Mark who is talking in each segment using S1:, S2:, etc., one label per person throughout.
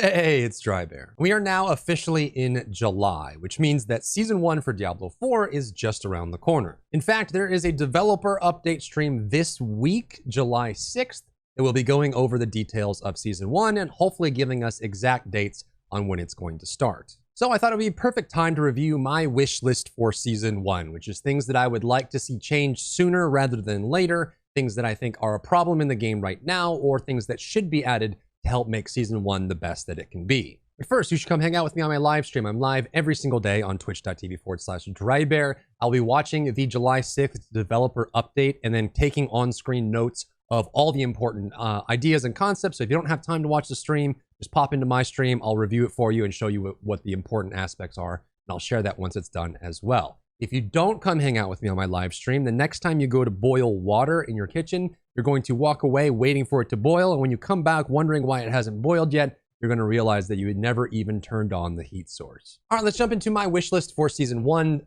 S1: Hey, it's Drybear. We are now officially in July, which means that Season 1 for Diablo 4 is just around the corner. In fact, there is a developer update stream this week, July 6th, that will be going over the details of Season 1 and hopefully giving us exact dates on when it's going to start. So I thought it would be a perfect time to review my wish list for Season 1, which is things that I would like to see change sooner rather than later, things that I think are a problem in the game right now, or things that should be added to help make Season 1 the best that it can be. But first, you should come hang out with me on my live stream. I'm live every single day on twitch.tv/Drybear. I'll be watching the July 6th developer update and then taking on-screen notes of all the important ideas and concepts. So if you don't have time to watch the stream, just pop into my stream. I'll review it for you and show you what the important aspects are. And I'll share that once it's done as well. If you don't come hang out with me on my live stream, the next time you go to boil water in your kitchen, you're going to walk away waiting for it to boil. And when you come back wondering why it hasn't boiled yet, you're going to realize that you had never even turned on the heat source. All right, let's jump into my wish list for Season 1.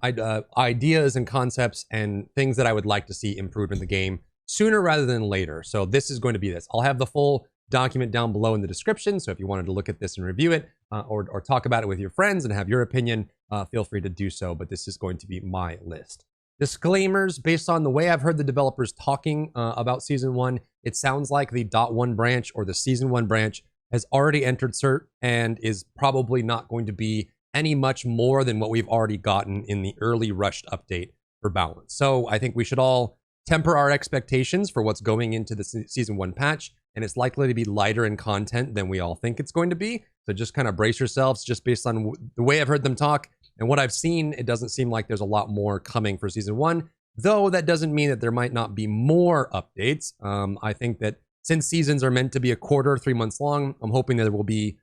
S1: Ideas and concepts and things that I would like to see improved in the game sooner rather than later. So this is going to be this. I'll have the full document down below in the description. So if you wanted to look at this and review it or talk about it with your friends and have your opinion, feel free to do so. But this is going to be my list. Disclaimers, based on the way I've heard the developers talking about Season 1, it sounds like the .1 branch or the Season 1 branch has already entered cert and is probably not going to be any much more than what we've already gotten in the early rushed update for balance. So I think we should all temper our expectations for what's going into the Season 1 patch, and it's likely to be lighter in content than we all think it's going to be. So just kind of brace yourselves. Just based on the way I've heard them talk and what I've seen, it doesn't seem like there's a lot more coming for Season 1, though that doesn't mean that there might not be more updates. I think that since seasons are meant to be a quarter, 3 months long, I'm hoping that there will be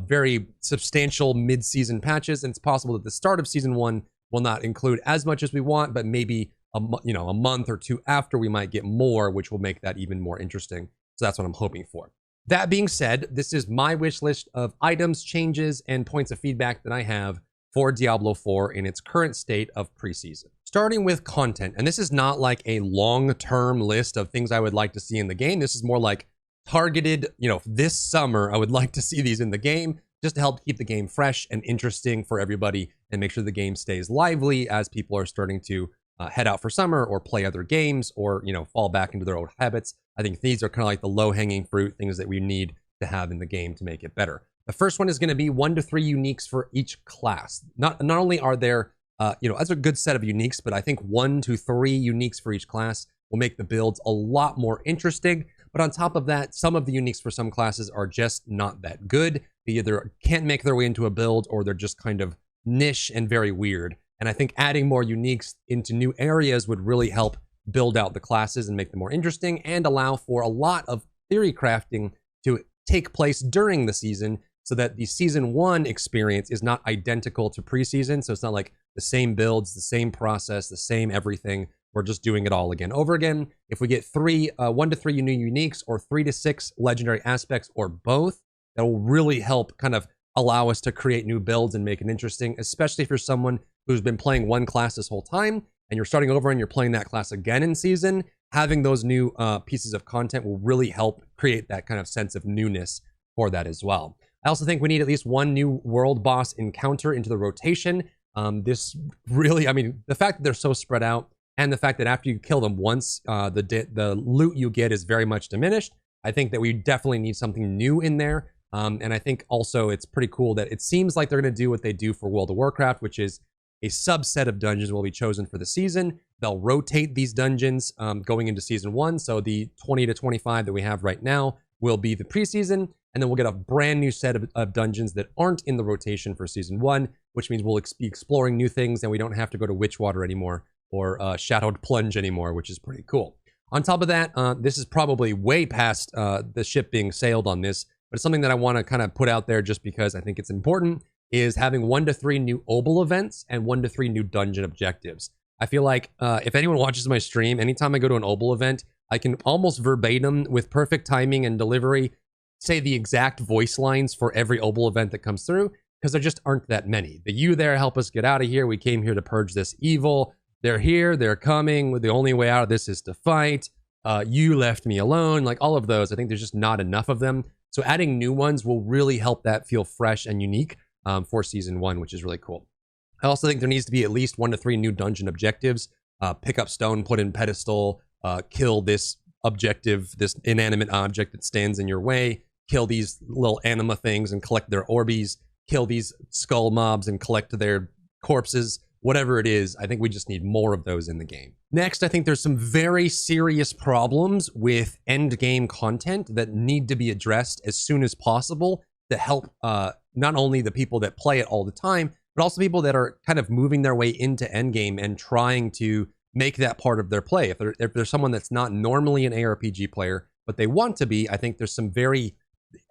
S1: very substantial mid-season patches, and it's possible that the start of Season 1 will not include as much as we want, but maybe a month or two after we might get more, which will make that even more interesting. So that's what I'm hoping for. That being said, this is my wish list of items, changes, and points of feedback that I have for Diablo 4 in its current state of preseason. Starting with content, and this is not like a long-term list of things I would like to see in the game. This is more like targeted, this summer, I would like to see these in the game just to help keep the game fresh and interesting for everybody and make sure the game stays lively as people are starting to head out for summer or play other games or, fall back into their old habits. I think these are kind of like the low-hanging fruit, things that we need to have in the game to make it better. The first one is going to be 1 to 3 uniques for each class. Not only are there, that's a good set of uniques, but I think 1 to 3 uniques for each class will make the builds a lot more interesting. But on top of that, some of the uniques for some classes are just not that good. They either can't make their way into a build or they're just kind of niche and very weird. And I think adding more uniques into new areas would really help build out the classes and make them more interesting and allow for a lot of theory crafting to take place during the season so that the Season 1 experience is not identical to preseason. So it's not like the same builds, the same process, the same everything. We're just doing it all again over again. If we get 1 to 3 new uniques or 3 to 6 legendary aspects or both, that will really help kind of allow us to create new builds and make it interesting, especially if you're someone who's been playing one class this whole time and you're starting over and you're playing that class again in season. Having those new pieces of content will really help create that kind of sense of newness for that as well. I also think we need at least 1 new world boss encounter into the rotation. This really, the fact that they're so spread out and the fact that after you kill them once, the loot you get is very much diminished. I think that we definitely need something new in there. And I think also it's pretty cool that it seems like they're going to do what they do for World of Warcraft, which is a subset of dungeons will be chosen for the season. They'll rotate these dungeons going into Season 1. So the 20 to 25 that we have right now will be the preseason. And then we'll get a brand new set of dungeons that aren't in the rotation for Season 1, which means we'll be exploring new things and we don't have to go to Witchwater anymore or Shadowed Plunge anymore, which is pretty cool. On top of that, this is probably way past the ship being sailed on this, but it's something that I want to kind of put out there just because I think it's important, is having 1 to 3 new Obel events and 1 to 3 new dungeon objectives. I feel like if anyone watches my stream, anytime I go to an Obel event, I can almost verbatim, with perfect timing and delivery, say the exact voice lines for every Obel event that comes through, because there just aren't that many. The "you there, help us get out of here. We came here to purge this evil. They're here, they're coming. The only way out of this is to fight. You left me alone." Like all of those, I think there's just not enough of them. So So adding new ones will really help that feel fresh and unique for Season 1, which is really cool. I also think there needs to be at least 1 to 3 new dungeon objectives. Pick up stone, put in pedestal, kill this objective, this inanimate object that stands in your way, kill these little anima things and collect their orbies, kill these skull mobs and collect their corpses, whatever it is. I think we just need more of those in the game. Next, I think there's some very serious problems with end game content that need to be addressed as soon as possible to help not only the people that play it all the time, but also people that are kind of moving their way into endgame and trying to make that part of their play. If there's someone that's not normally an ARPG player, but they want to be, I think there's some very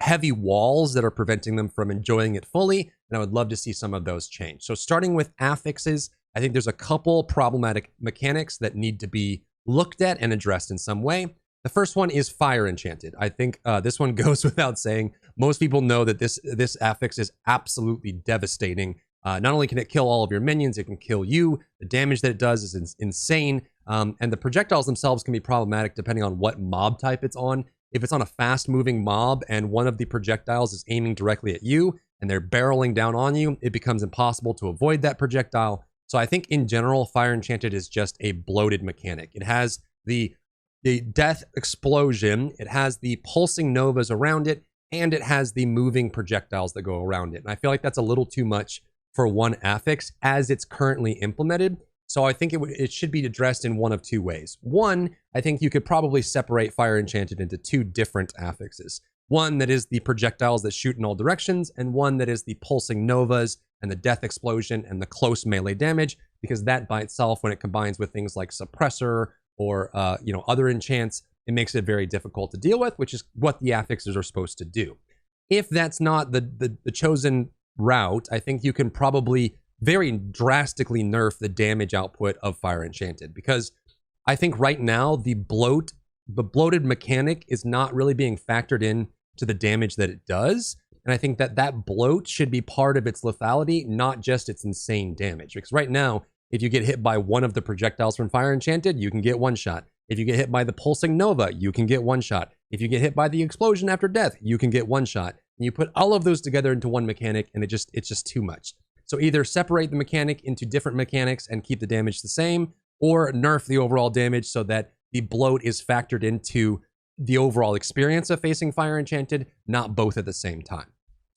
S1: heavy walls that are preventing them from enjoying it fully, and I would love to see some of those change. So starting with affixes, I think there's a couple problematic mechanics that need to be looked at and addressed in some way. The first one is fire enchanted. I think this one goes without saying. Most people know that this affix is absolutely devastating. Not only can it kill all of your minions, it can kill you. The damage that it does is insane. And the projectiles themselves can be problematic depending on what mob type it's on. If it's on a fast-moving mob and one of the projectiles is aiming directly at you and they're barreling down on you, it becomes impossible to avoid that projectile. So I think in general, Fire Enchanted is just a bloated mechanic. It has the death explosion, it has the pulsing novas around it, and it has the moving projectiles that go around it. And I feel like that's a little too much for one affix as it's currently implemented. So I think it should be addressed in one of two ways. One, I think you could probably separate Fire Enchanted into 2 different affixes. One that is the projectiles that shoot in all directions, and one that is the pulsing novas and the death explosion and the close melee damage, because that by itself, when it combines with things like suppressor or other enchants, it makes it very difficult to deal with, which is what the affixes are supposed to do. If that's not the chosen route, I think you can probably very drastically nerf the damage output of Fire Enchanted, because I think right now the bloated mechanic is not really being factored in to the damage that it does. And I think that bloat should be part of its lethality, not just its insane damage. Because right now, if you get hit by one of the projectiles from Fire Enchanted, you can get 1 shot. If you get hit by the pulsing nova, you can get 1 shot. If you get hit by the explosion after death, you can get 1 shot. And you put all of those together into one mechanic, and it's just too much. So either separate the mechanic into different mechanics and keep the damage the same, or nerf the overall damage so that the bloat is factored into the overall experience of facing Fire Enchanted, not both at the same time.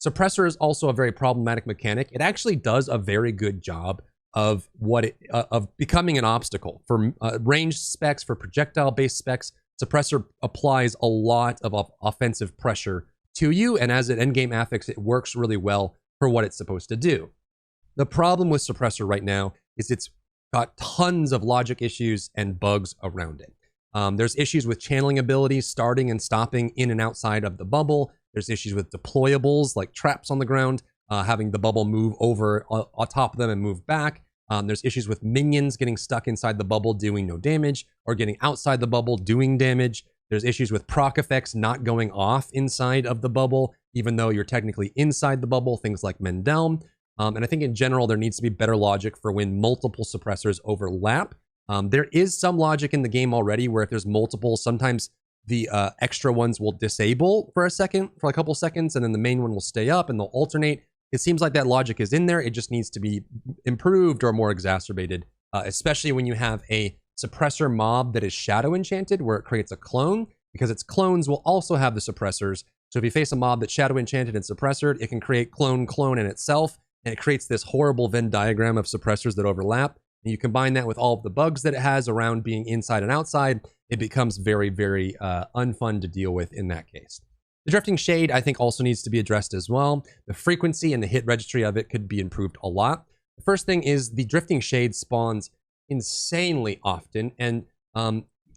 S1: Suppressor is also a very problematic mechanic. It actually does a very good job of of becoming an obstacle for ranged specs, for projectile-based specs. Suppressor applies a lot of offensive pressure to you, and as an endgame affix, it works really well for what it's supposed to do. The problem with Suppressor right now is it's got tons of logic issues and bugs around it. There's issues with channeling abilities, starting and stopping in and outside of the bubble. There's issues with deployables, like traps on the ground, having the bubble move over on top of them and move back. There's issues with minions getting stuck inside the bubble doing no damage, or getting outside the bubble doing damage. There's issues with proc effects not going off inside of the bubble, even though you're technically inside the bubble, things like Mendelm. And I think in general, there needs to be better logic for when multiple suppressors overlap. There is some logic in the game already where if there's multiple, sometimes the extra ones will disable for a couple seconds, and then the main one will stay up and they'll alternate. It seems like that logic is in there. It just needs to be improved or more exacerbated, especially when you have a suppressor mob that is shadow enchanted, where it creates a clone, because its clones will also have the suppressors. So if you face a mob that's shadow enchanted and suppressored, it can create clone in itself, and it creates this horrible Venn diagram of suppressors that overlap. And you combine that with all of the bugs that it has around being inside and outside, it becomes very, very unfun to deal with in that case. The Drifting Shade, I think, also needs to be addressed as well. The frequency and the hit registry of it could be improved a lot. The first thing is the Drifting Shade spawns insanely often, and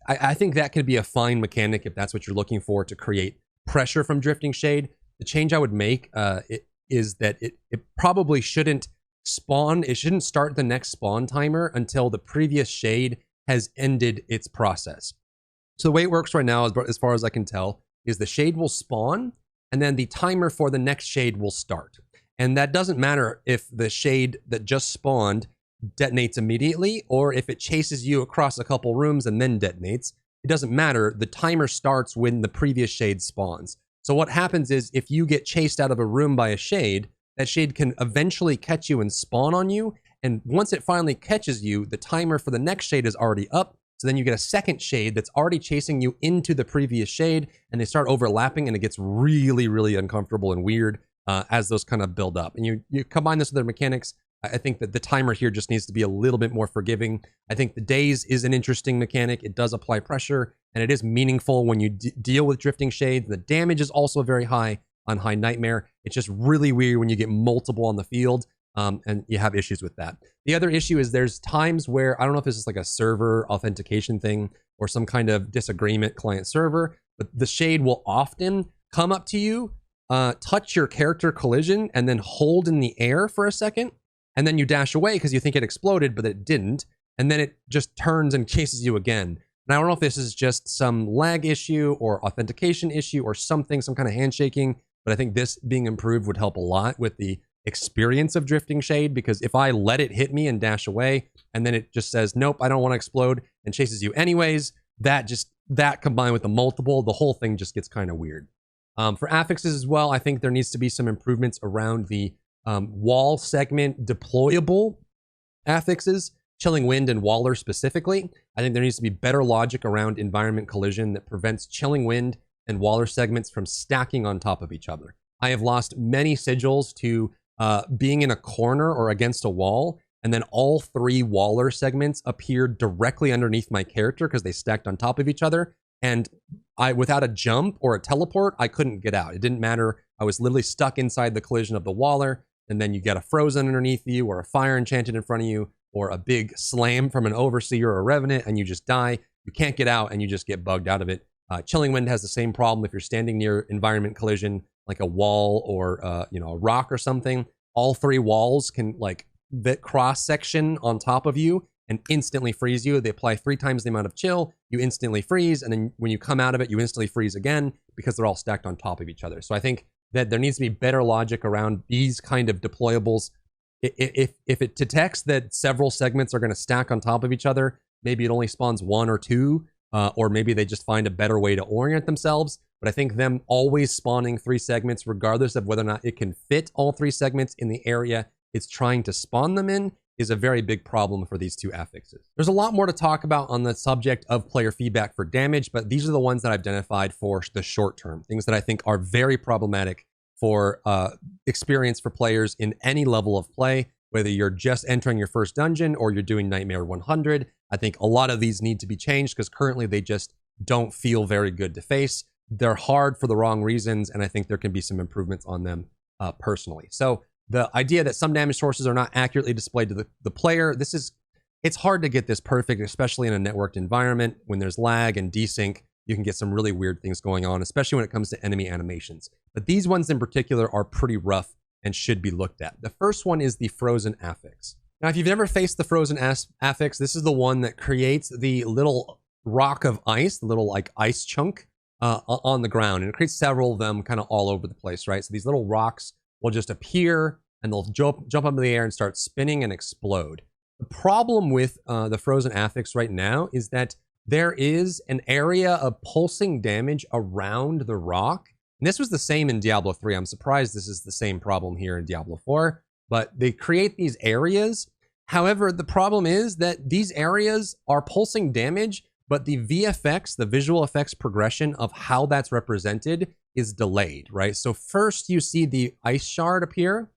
S1: I think that could be a fine mechanic if that's what you're looking for to create pressure from Drifting Shade. The change I would make is that it probably shouldn't spawn. It shouldn't start the next spawn timer until the previous shade has ended its process. So the way it works right now, as far as I can tell, is the shade will spawn and then the timer for the next shade will start. And that doesn't matter if the shade that just spawned detonates immediately or if it chases you across a couple rooms and then detonates. It doesn't matter. The timer starts when the previous shade spawns. So what happens is if you get chased out of a room by a shade, that shade can eventually catch you and spawn on you. And once it finally catches you, the timer for the next shade is already up. So then you get a second shade that's already chasing you into the previous shade, and they start overlapping, and it gets really, really uncomfortable and weird as those kind of build up. And you combine this with their mechanics. I think that the timer here just needs to be a little bit more forgiving. I think the daze is an interesting mechanic. It does apply pressure, and it is meaningful when you deal with drifting shades. The damage is also very high on High Nightmare. It's just really weird when you get multiple on the field, and you have issues with that. The other issue is there's times where, I don't know if this is like a server authentication thing or some kind of disagreement client server, but the shade will often come up to you, touch your character collision, and then hold in the air for a second. And then you dash away because you think it exploded, but it didn't. And then it just turns and chases you again. And I don't know if this is just some lag issue or authentication issue or something, some kind of handshaking, but I think this being improved would help a lot with the experience of drifting shade, because if I let it hit me and dash away, and then it just says, nope, I don't want to explode, and chases you anyways, that combined with the multiple, the whole thing just gets kind of weird. For affixes as well, I think there needs to be some improvements around the wall segment deployable affixes, Chilling Wind and Waller specifically. I think there needs to be better logic around environment collision that prevents Chilling Wind and Waller segments from stacking on top of each other. I have lost many sigils to being in a corner or against a wall, and then all three Waller segments appeared directly underneath my character because they stacked on top of each other. And without a jump or a teleport, I couldn't get out. It didn't matter. I was literally stuck inside the collision of the Waller, and then you get a frozen underneath you, or a fire enchanted in front of you, or a big slam from an overseer or a revenant, and you just die. You can't get out, and you just get bugged out of it. Chilling Wind has the same problem if you're standing near environment collision, like a wall or a rock or something. All three walls can that cross section on top of you and instantly freeze you. They apply 3 times the amount of chill. You instantly freeze, and then when you come out of it, you instantly freeze again because they're all stacked on top of each other. So I think that there needs to be better logic around these kind of deployables. If it detects that several segments are going to stack on top of each other, maybe it only spawns 1 or 2, or maybe they just find a better way to orient themselves. But I think them always spawning 3 segments, regardless of whether or not it can fit all 3 segments in the area it's trying to spawn them in, is a very big problem for these 2 affixes. There's a lot more to talk about on the subject of player feedback for damage, but these are the ones that I've identified for the short term, things that I think are very problematic for experience for players in any level of play, whether you're just entering your first dungeon or you're doing Nightmare 100. I think a lot of these need to be changed because currently they just don't feel very good to face. They're hard for the wrong reasons, and I think there can be some improvements on them personally. So the idea that some damage sources are not accurately displayed to the player, it's hard to get this perfect, especially in a networked environment. When there's lag and desync, you can get some really weird things going on, especially when it comes to enemy animations. But these ones in particular are pretty rough and should be looked at. The first one is the frozen affix. Now, if you've never faced the frozen affix, this is the one that creates the little rock of ice, the little ice chunk on the ground, and it creates several of them kind of all over the place, right? So these little rocks will just appear and they'll jump up in the air and start spinning and explode. The problem with the frozen affix right now is that there is an area of pulsing damage around the rock. And this was the same in Diablo 3. I'm surprised this is the same problem here in Diablo 4, but they create these areas. However, the problem is that these areas are pulsing damage, but the VFX, the visual effects progression of how that's represented, is delayed, right? So first you see the ice shard appear,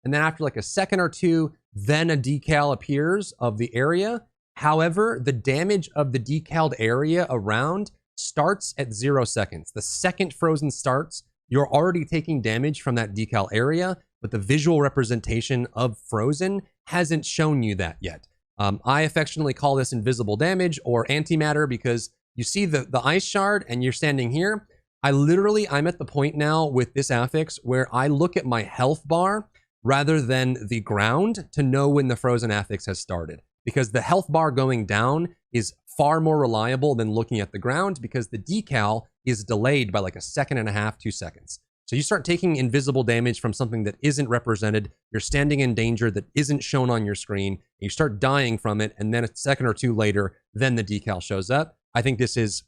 S1: and then after like a second or two, then a decal appears of the area. However, the damage of the decaled area around starts at 0 seconds. The second frozen starts, you're already taking damage from that decal area, but the visual representation of frozen hasn't shown you that yet. I affectionately call this invisible damage or antimatter because you see the ice shard and you're standing here. I'm at the point now with this affix where I look at my health bar rather than the ground to know when the frozen affix has started, because the health bar going down is far more reliable than looking at the ground because the decal is delayed by like 1.5 seconds, 2 seconds. So you start taking invisible damage from something that isn't represented, you're standing in danger that isn't shown on your screen, and you start dying from it, and then 1 second or 2 later, then the decal shows up. I think this is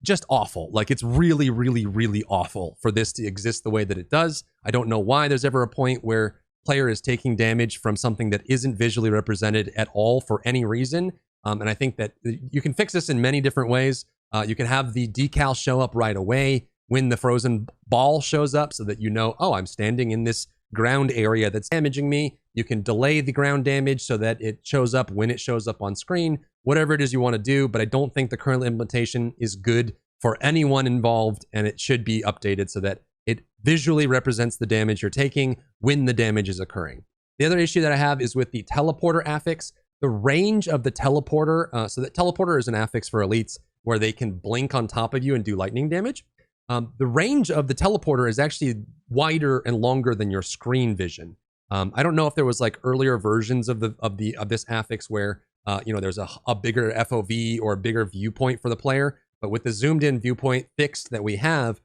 S1: just awful. Like, it's really, really, really awful for this to exist the way that it does. I don't know why there's ever a point where player is taking damage from something that isn't visually represented at all for any reason. And I think that you can fix this in many different ways. You can have the decal show up right away when the frozen ball shows up so that you know, oh, I'm standing in this ground area that's damaging me. You can delay the ground damage so that it shows up when it shows up on screen, whatever it is you want to do. But I don't think the current implementation is good for anyone involved, and it should be updated so that it visually represents the damage you're taking when the damage is occurring. The other issue that I have is with the teleporter affix. The range of the teleporter, so that teleporter is an affix for elites where they can blink on top of you and do lightning damage. The range of the teleporter is actually wider and longer than your screen vision. I don't know if there was like earlier versions of this affix where there's a bigger FOV or a bigger viewpoint for the player, but with the zoomed in viewpoint fixed that we have,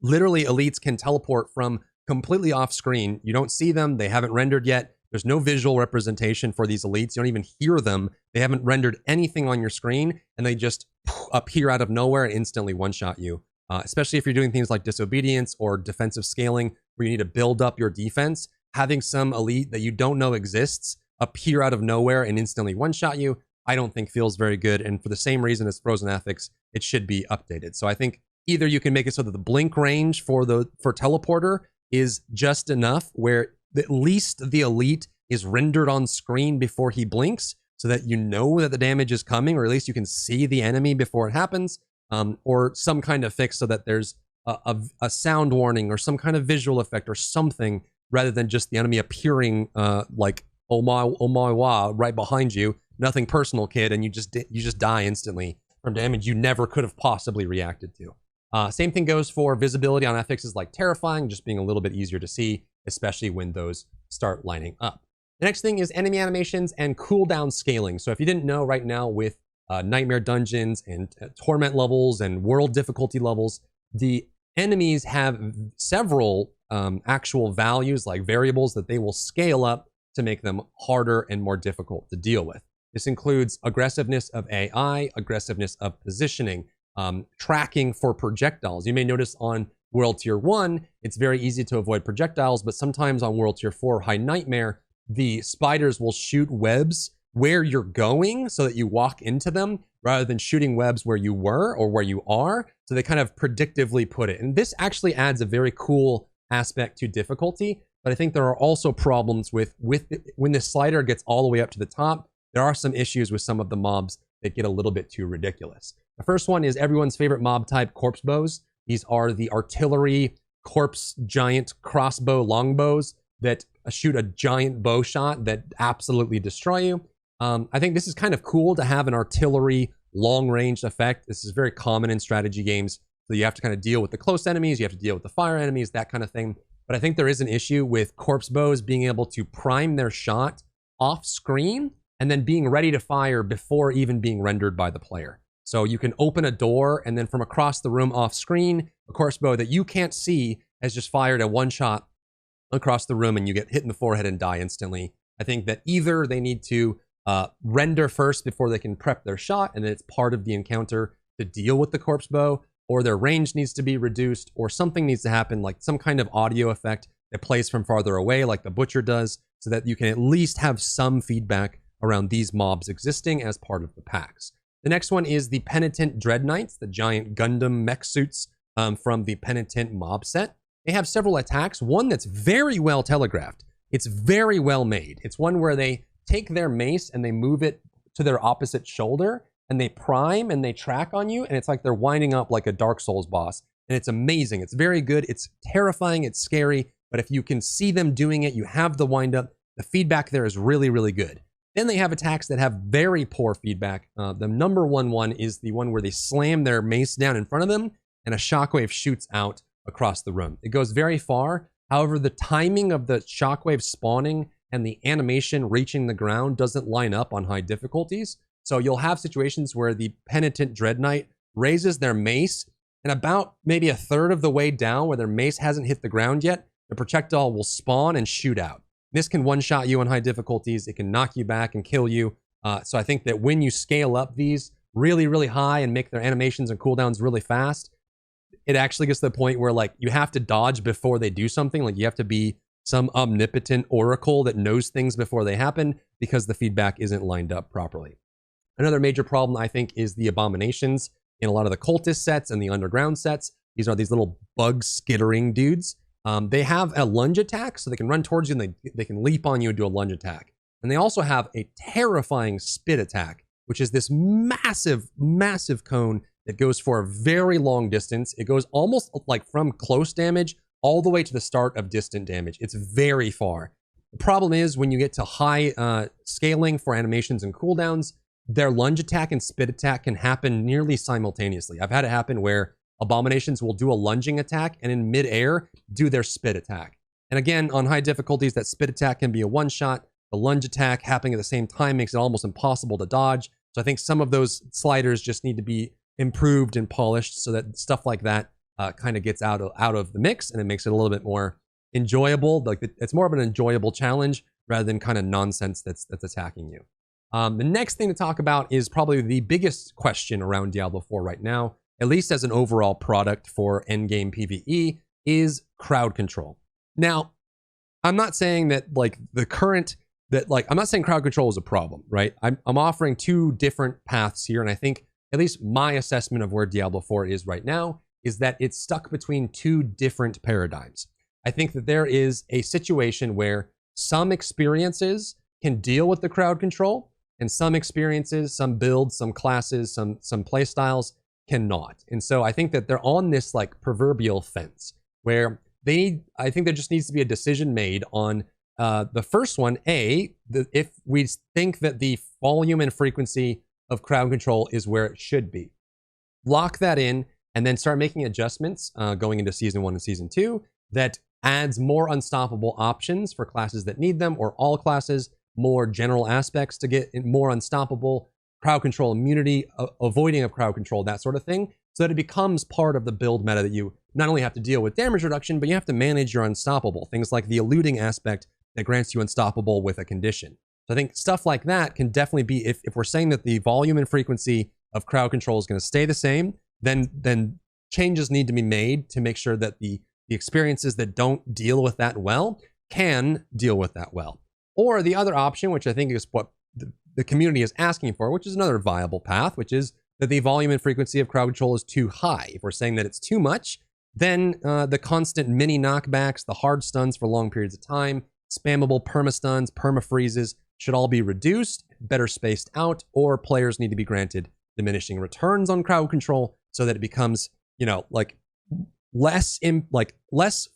S1: literally elites can teleport from completely off screen. You don't see them, they haven't rendered yet. There's no visual representation for these elites. You don't even hear them. They haven't rendered anything on your screen, and they just appear out of nowhere and instantly one-shot you. Especially if you're doing things like disobedience or defensive scaling, where you need to build up your defense. Having some elite that you don't know exists appear out of nowhere and instantly one-shot you, I don't think feels very good. And for the same reason as Frozen Affix, it should be updated. So I think either you can make it so that the blink range for teleporter is just enough where at least the elite is rendered on screen before he blinks so that you know that the damage is coming, or at least you can see the enemy before it happens, or some kind of fix so that there's a sound warning or some kind of visual effect or something rather than just the enemy appearing like, oh my, wow, right behind you. Nothing personal, kid, and you just die instantly from damage you never could have possibly reacted to. Same thing goes for visibility on affixes like Terrifying, just being a little bit easier to see, especially when those start lining up. The next thing is enemy animations and cooldown scaling. So if you didn't know, right now with Nightmare Dungeons and Torment levels and World difficulty levels, the enemies have several actual values, like variables, that they will scale up to make them harder and more difficult to deal with. This includes aggressiveness of AI, aggressiveness of positioning, tracking for projectiles. You may notice on World Tier 1, it's very easy to avoid projectiles, but sometimes on World Tier 4 High Nightmare, the spiders will shoot webs where you're going so that you walk into them rather than shooting webs where you were or where you are. So they kind of predictively put it. And this actually adds a very cool aspect to difficulty. But I think there are also problems with when the slider gets all the way up to the top, there are some issues with some of the mobs that get a little bit too ridiculous. The first one is everyone's favorite mob type, corpse bows. These are the artillery corpse giant crossbow longbows that shoot a giant bow shot that absolutely destroy you. I think this is kind of cool to have an artillery long-range effect. This is very common in strategy games. So you have to kind of deal with the close enemies, you have to deal with the fire enemies, that kind of thing. But I think there is an issue with corpse bows being able to prime their shot off screen and then being ready to fire before even being rendered by the player. So you can open a door and then from across the room off screen, a corpse bow that you can't see has just fired a one shot across the room and you get hit in the forehead and die instantly. I think that either they need to render first before they can prep their shot, and then it's part of the encounter to deal with the corpse bow, or their range needs to be reduced, or something needs to happen, like some kind of audio effect that plays from farther away, like the Butcher does, so that you can at least have some feedback around these mobs existing as part of the packs. The next one is the Penitent Dread Knights, the giant Gundam mech suits from the Penitent mob set. They have several attacks, one that's very well telegraphed. It's very well made. It's one where they take their mace and they move it to their opposite shoulder and they prime and they track on you, and it's like they're winding up like a Dark Souls boss, and it's amazing. It's very good. It's terrifying. It's scary, but if you can see them doing it, you have the wind up. The feedback there is really, really good. Then they have attacks that have very poor feedback. The number one is the one where they slam their mace down in front of them and a shockwave shoots out across the room. It goes very far. However, the timing of the shockwave spawning and the animation reaching the ground doesn't line up on high difficulties. So you'll have situations where the Penitent Dread Knight raises their mace, and about maybe a third of the way down where their mace hasn't hit the ground yet, the projectile will spawn and shoot out. This can one-shot you on high difficulties. It can knock you back and kill you. So I think that when you scale up these really, really high and make their animations and cooldowns really fast, it actually gets to the point where like you have to dodge before they do something. Like you have to be some omnipotent oracle that knows things before they happen because the feedback isn't lined up properly. Another major problem, I think, is the abominations in a lot of the cultist sets and the underground sets. These are these little bug skittering dudes. They have a lunge attack, so they can run towards you and they can leap on you and do a lunge attack. And they also have a terrifying spit attack, which is this massive, massive cone that goes for a very long distance. It goes almost like from close damage all the way to the start of distant damage. It's very far. The problem is when you get to high scaling for animations and cooldowns, their lunge attack and spit attack can happen nearly simultaneously. I've had it happen where abominations will do a lunging attack and in midair do their spit attack. And again, on high difficulties, that spit attack can be a one-shot. The lunge attack happening at the same time makes it almost impossible to dodge. So I think some of those sliders just need to be improved and polished so that stuff like that kind of gets out of the mix, and it makes it a little bit more enjoyable. Like it's more of an enjoyable challenge rather than kind of nonsense that's attacking you. The next thing to talk about is probably the biggest question around Diablo 4 right now, at least as an overall product for endgame PvE, is crowd control. Now, I'm not saying that like I'm not saying crowd control is a problem, right? I'm offering two different paths here, and I think at least my assessment of where Diablo 4 is right now is that it's stuck between two different paradigms. I think that there is a situation where some experiences can deal with the crowd control, and some experiences, some builds, some classes, some play styles cannot. And so I think that they're on this like proverbial fence where I think there just needs to be a decision made on the first one. If we think that the volume and frequency of crowd control is where it should be, lock that in and then start making adjustments going into Season 1 and Season 2 that adds more unstoppable options for classes that need them, or all classes, more general aspects to get more unstoppable, crowd control immunity, avoiding of crowd control, that sort of thing, so that it becomes part of the build meta that you not only have to deal with damage reduction, but you have to manage your unstoppable. Things like the eluding aspect that grants you unstoppable with a condition. So I think stuff like that can definitely be, if we're saying that the volume and frequency of crowd control is going to stay the same, then changes need to be made to make sure that the experiences that don't deal with that well can deal with that well. Or the other option, which I think is what the community is asking for, which is another viable path, which is that the volume and frequency of crowd control is too high. If we're saying that it's too much, then the constant mini knockbacks, the hard stuns for long periods of time, spammable perma-stuns, perma-freezes should all be reduced, better spaced out, or players need to be granted diminishing returns on crowd control so that it becomes, like less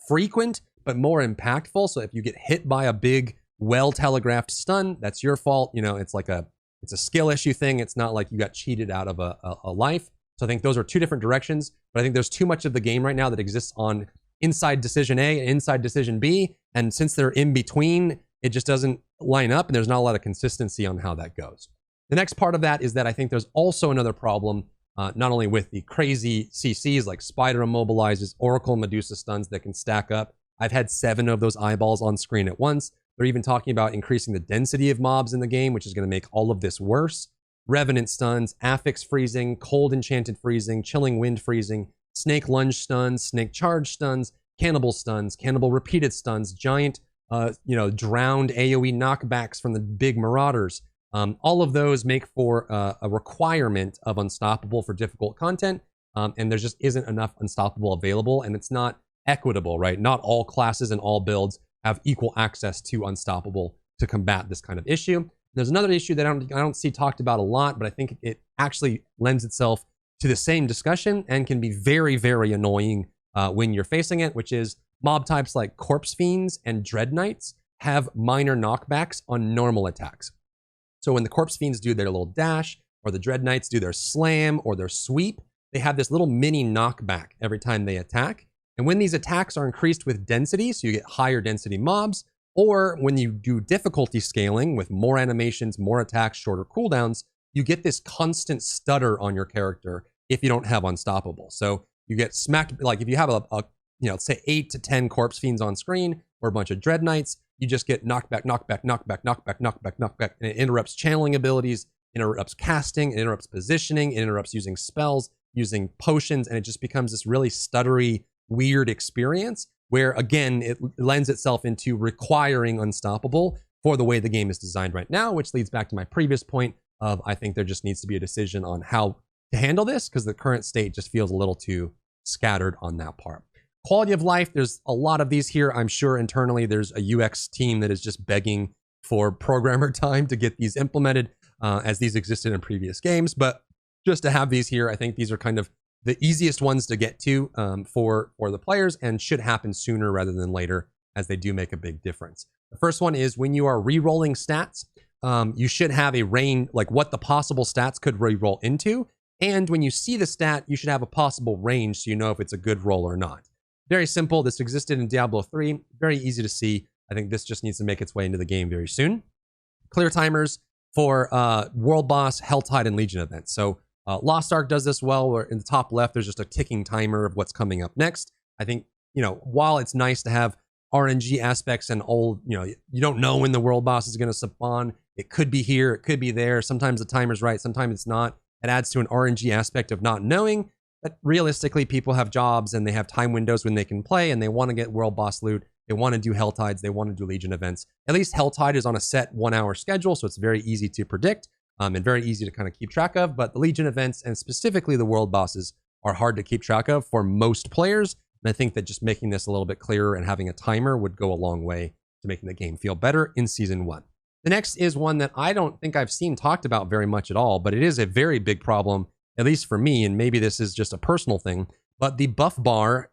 S1: frequent, but more impactful. So if you get hit by a big, well-telegraphed stun, that's your fault. It's a skill issue thing. It's not like you got cheated out of a life. So I think those are two different directions, but I think there's too much of the game right now that exists on inside decision A and inside decision B. And since they're in between, it just doesn't line up, and there's not a lot of consistency on how that goes. The next part of that is that I think there's also another problem, not only with the crazy CCs like Spider Immobilizes, Oracle Medusa stuns that can stack up. I've had 7 of those eyeballs on screen at once. They're even talking about increasing the density of mobs in the game, which is going to make all of this worse. Revenant stuns, Affix freezing, Cold Enchanted freezing, Chilling Wind freezing, Snake Lunge stuns, Snake Charge stuns, Cannibal repeated stuns, giant, drowned AoE knockbacks from the big Marauders. All of those make for a requirement of Unstoppable for difficult content, and there just isn't enough Unstoppable available, and it's not equitable, right? Not all classes and all builds have equal access to Unstoppable to combat this kind of issue. There's another issue that I don't see talked about a lot, but I think it actually lends itself to the same discussion and can be very, very annoying when you're facing it, which is mob types like Corpse Fiends and Dread Knights have minor knockbacks on normal attacks. So when the Corpse Fiends do their little dash, or the Dread Knights do their slam or their sweep, they have this little mini knockback every time they attack. And when these attacks are increased with density, so you get higher density mobs, or when you do difficulty scaling with more animations, more attacks, shorter cooldowns, you get this constant stutter on your character if you don't have Unstoppable. So you get smacked, like if you have say 8 to 10 Corpse Fiends on screen or a bunch of Dread Knights, you just get knockback, and it interrupts channeling abilities. interrupts casting, it interrupts positioning, it interrupts using spells, using potions, and it just becomes this really stuttery, weird experience where, again, it lends itself into requiring unstoppable for the way the game is designed right now, which leads back to my previous point of I think there just needs to be a decision on how to handle this because the current state just feels a little too scattered on that part. Quality of life, there's a lot of these here. I'm sure internally there's a UX team that is just begging for programmer time to get these implemented as these existed in previous games. But just to have these here, I think these are kind of the easiest ones to get to for the players and should happen sooner rather than later as they do make a big difference. The first one is when you are re-rolling stats, you should have a range, like what the possible stats could re-roll into. And when you see the stat, you should have a possible range so you know if it's a good roll or not. Very simple. This existed in Diablo 3. Very easy to see. I think this just needs to make its way into the game very soon. Clear timers for World Boss, Helltide, and Legion events. So Lost Ark does this well, where in the top left, there's just a ticking timer of what's coming up next. I think, while it's nice to have RNG aspects and you don't know when the World Boss is going to spawn. It could be here, it could be there. Sometimes the timer's right, sometimes it's not. It adds to an RNG aspect of not knowing. But realistically, people have jobs and they have time windows when they can play and they want to get World Boss loot. They want to do Helltides. They want to do Legion events. At least Helltide is on a set 1 hour schedule, so it's very easy to predict and very easy to kind of keep track of. But the Legion events and specifically the World Bosses are hard to keep track of for most players. And I think that just making this a little bit clearer and having a timer would go a long way to making the game feel better in Season 1. The next is one that I don't think I've seen talked about very much at all, but it is a very big problem, at least for me, and maybe this is just a personal thing, but the buff bar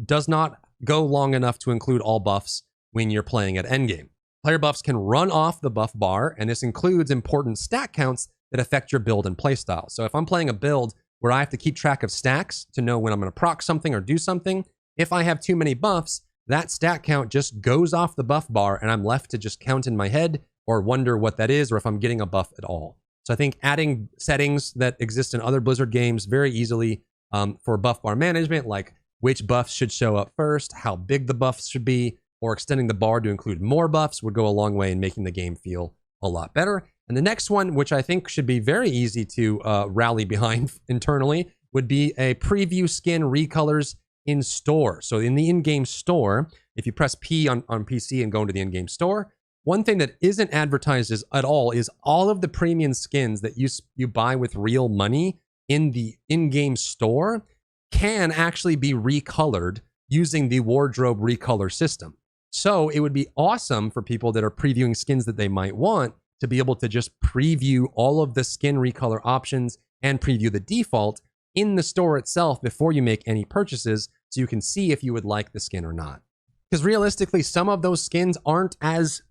S1: does not go long enough to include all buffs when you're playing at endgame. Player buffs can run off the buff bar, and this includes important stat counts that affect your build and playstyle. So if I'm playing a build where I have to keep track of stacks to know when I'm going to proc something or do something, if I have too many buffs, that stat count just goes off the buff bar, and I'm left to just count in my head or wonder what that is or if I'm getting a buff at all. So I think adding settings that exist in other Blizzard games very easily for buff bar management, like which buffs should show up first, how big the buffs should be, or extending the bar to include more buffs would go a long way in making the game feel a lot better. And the next one, which I think should be very easy to rally behind internally, would be a preview skin recolors in store. So in the in-game store, if you press P on PC and go into the in-game store, one thing that isn't advertised at all is all of the premium skins that you buy with real money in the in-game store can actually be recolored using the wardrobe recolor system. So it would be awesome for people that are previewing skins that they might want to be able to just preview all of the skin recolor options and preview the default in the store itself before you make any purchases so you can see if you would like the skin or not. Because realistically, some of those skins aren't as,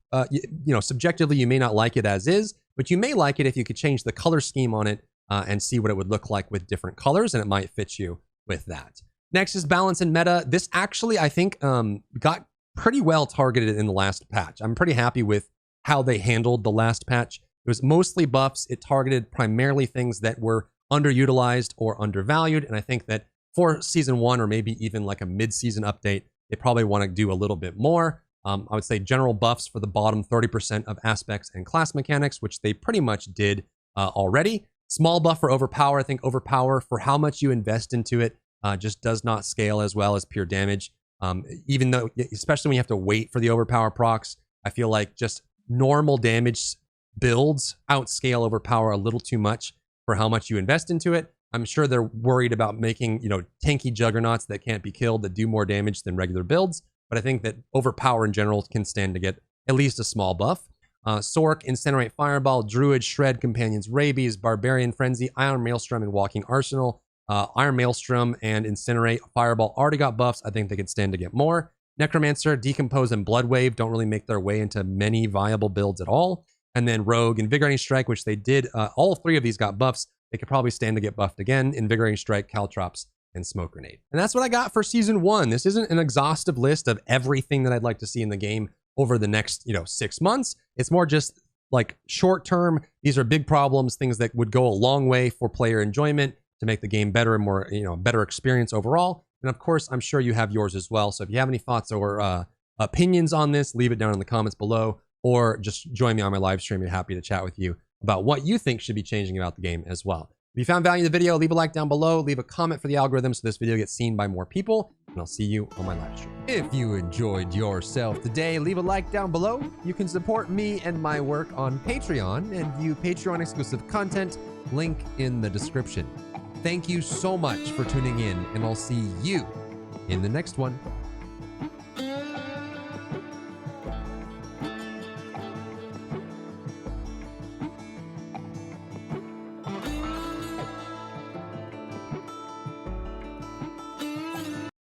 S1: subjectively you may not like it as is, but you may like it if you could change the color scheme on it and see what it would look like with different colors, and it might fit you with that. Next is balance and meta. This actually, I think, got pretty well targeted in the last patch. I'm pretty happy with how they handled the last patch. It was mostly buffs. It targeted primarily things that were underutilized or undervalued, and I think that for Season 1 or maybe even like a mid-season update, they probably want to do a little bit more. I would say general buffs for the bottom 30% of aspects and class mechanics, which they pretty much did already. Small buff for overpower. I think overpower, for how much you invest into it, just does not scale as well as pure damage. Even though, especially when you have to wait for the overpower procs, I feel like just normal damage builds outscale overpower a little too much for how much you invest into it. I'm sure they're worried about making, tanky juggernauts that can't be killed that do more damage than regular builds. But I think that overpower in general can stand to get at least a small buff. Sork, Incinerate, Fireball, Druid, Shred, Companions, Rabies, Barbarian, Frenzy, Iron Maelstrom, and Walking Arsenal. Iron Maelstrom and Incinerate, Fireball already got buffs. I think they could stand to get more. Necromancer, Decompose, and Bloodwave don't really make their way into many viable builds at all. And then Rogue, Invigorating Strike, which they did. All three of these got buffs. They could probably stand to get buffed again. Invigorating Strike, Caltrops, and Smoke Grenade. And that's what I got for Season 1. This isn't an exhaustive list of everything that I'd like to see in the game over the next, 6 months. It's more just like short term. These are big problems, things that would go a long way for player enjoyment to make the game better and more, better experience overall. And of course, I'm sure you have yours as well. So if you have any thoughts or opinions on this, leave it down in the comments below, or just join me on my live stream. I'm happy to chat with you about what you think should be changing about the game as well. If you found value in the video, leave a like down below, leave a comment for the algorithm so this video gets seen by more people, and I'll see you on my live stream. If you enjoyed yourself today, leave a like down below. You can support me and my work on Patreon and view Patreon exclusive content, link in the description. Thank you so much for tuning in, and I'll see you in the next one.